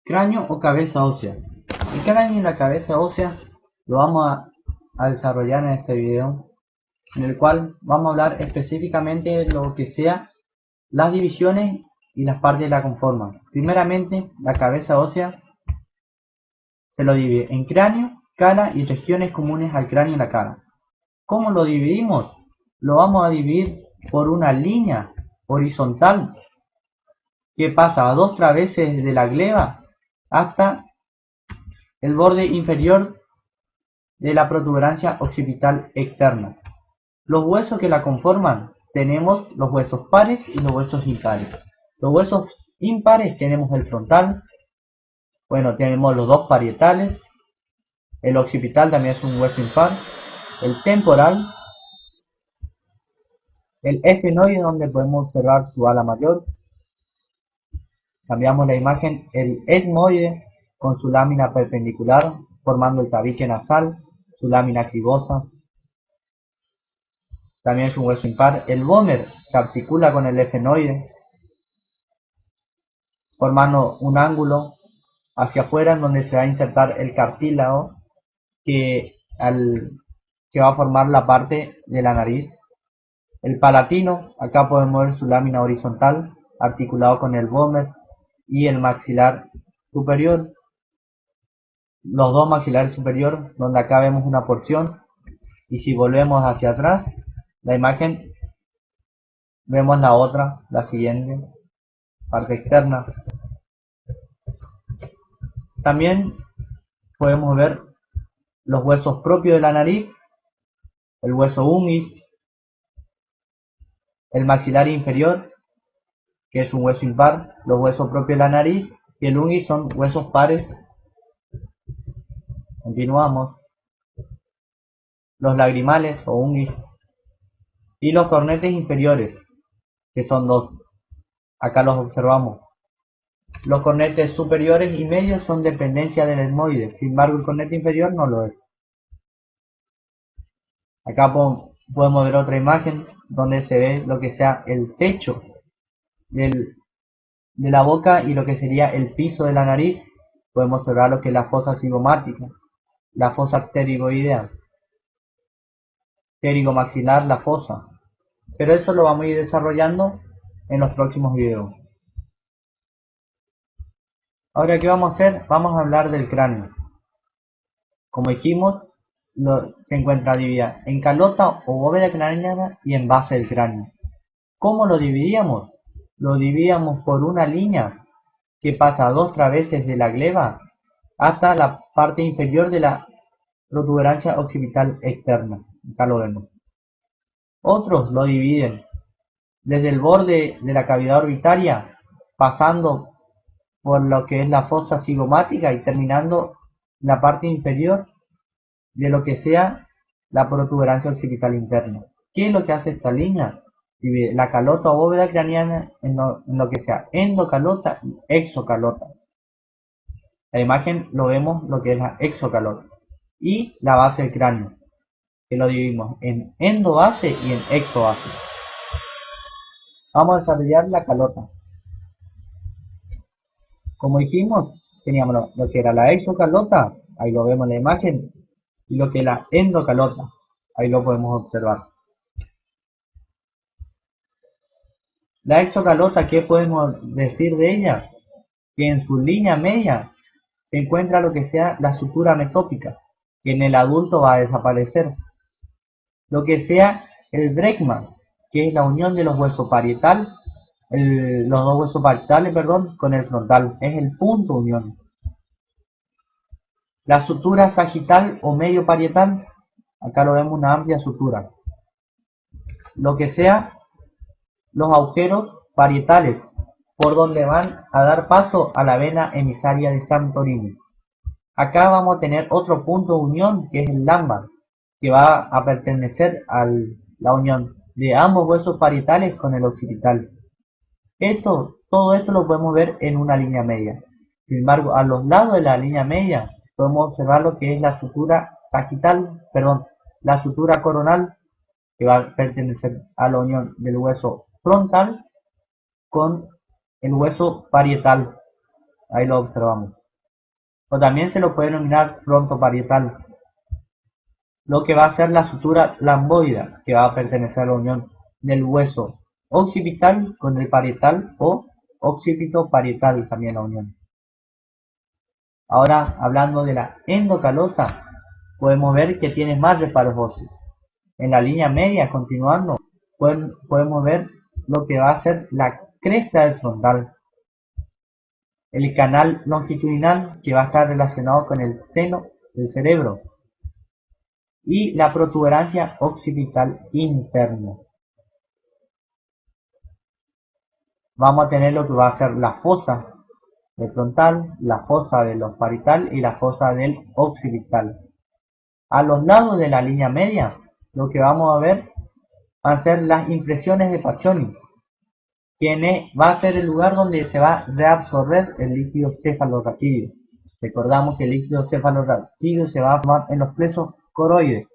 Cráneo o cabeza ósea. El cráneo y la cabeza ósea lo vamos a desarrollar en este video, en el cual vamos a hablar específicamente de lo que sea las divisiones y las partes que la conforman. Primeramente, la cabeza ósea se lo divide en cráneo, cara y regiones comunes al cráneo y la cara. ¿Cómo lo dividimos? Lo vamos a dividir por una línea horizontal que pasa a 2 traveses de la gleba hasta el borde inferior de la protuberancia occipital externa. Los huesos que la conforman, tenemos los huesos pares y los huesos impares. Los huesos impares tenemos el frontal, tenemos los dos parietales, el occipital también es un hueso impar, el temporal, el efenoide donde podemos observar su ala mayor. Cambiamos la imagen, el etmoide con su lámina perpendicular formando el tabique nasal, su lámina cribosa. También es un hueso impar. El vómer se articula con el efenoide formando un ángulo hacia afuera en donde se va a insertar el cartílago que va a formar la parte de la nariz. El palatino, acá podemos ver su lámina horizontal articulado con el vómer y el maxilar superior, los dos maxilares superiores, donde acá vemos una porción, y si volvemos hacia atrás la imagen vemos la otra, la siguiente parte externa. También podemos ver los huesos propios de la nariz, el hueso ungis, el maxilar inferior, que es un hueso impar, los huesos propios de la nariz y el ungis son huesos pares. Continuamos. Los lagrimales o ungis y los cornetes inferiores, que son dos. Acá los observamos. Los cornetes superiores y medios son dependencia del etmoide, sin embargo el cornete inferior no lo es. Acá podemos ver otra imagen donde se ve lo que sea el techo de la boca y lo que sería el piso de la nariz. Podemos observar lo que es la fosa cigomática, la fosa pterigoidea, pterigomaxilar, la fosa. Pero eso lo vamos a ir desarrollando en los próximos videos. Ahora, ¿qué vamos a hacer? Vamos a hablar del cráneo. Como dijimos, se encuentra dividida en calota o bóveda craneana y en base del cráneo. ¿Cómo lo dividíamos? Lo dividíamos por una línea que pasa a 2 traveses de la gleba hasta la parte inferior de la protuberancia occipital externa. Acá lo vemos. Otros lo dividen desde el borde de la cavidad orbitaria, pasando por lo que es la fosa cigomática y terminando la parte inferior de lo que sea la protuberancia occipital interna. ¿Qué es lo que hace esta línea? Divide la calota o bóveda craneana en lo que sea endocalota y exocalota. La imagen lo vemos lo que es la exocalota. Y la base del cráneo, que lo dividimos en endobase y en exobase. Vamos a desarrollar la calota. Como dijimos, teníamos lo que era la exocalota, ahí lo vemos en la imagen, y lo que es la endocalota, ahí lo podemos observar. La exocalota, ¿qué podemos decir de ella? Que en su línea media se encuentra lo que sea la sutura metópica, que en el adulto va a desaparecer. Lo que sea el brecma, que es la unión de los huesos parietal, los dos huesos parietales, con el frontal, es el punto unión. La sutura sagital o medio parietal, acá lo vemos una amplia sutura. Lo que sea los agujeros parietales, por donde van a dar paso a la vena emisaria de Santorini. Acá vamos a tener otro punto de unión, que es el lámbar, que va a pertenecer a la unión de ambos huesos parietales con el occipital. Todo esto lo podemos ver en una línea media. Sin embargo, a los lados de la línea media podemos observar lo que es la sutura sagital, la sutura coronal, que va a pertenecer a la unión del hueso frontal con el hueso parietal. Ahí lo observamos. O también se lo puede denominar frontoparietal, lo que va a ser la sutura lamboidea, que va a pertenecer a la unión del hueso occipital con el parietal o occipito-parietal, también la unión. Ahora, hablando de la endocalota, podemos ver que tiene más reparos óseos. En la línea media, continuando, podemos ver lo que va a ser la cresta del frontal, el canal longitudinal, que va a estar relacionado con el seno del cerebro, y la protuberancia occipital interna. Vamos a tener lo que va a ser la fosa del frontal, la fosa del parietal y la fosa del occipital. A los lados de la línea media, lo que vamos a ver van a ser las impresiones de Paccioni, que va a ser el lugar donde se va a reabsorber el líquido cefalorraquídeo. Recordamos que el líquido cefalorraquídeo se va a formar en los plexos coroides.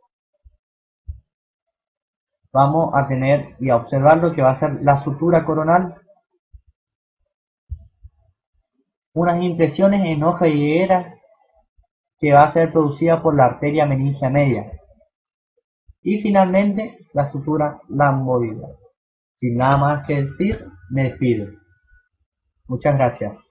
Vamos a tener y a observar lo que va a ser la sutura coronal, unas impresiones en hoja y higuera que va a ser producida por la arteria meningia media. Y finalmente la sutura lamboidea. Sin nada más que decir, me despido. Muchas gracias.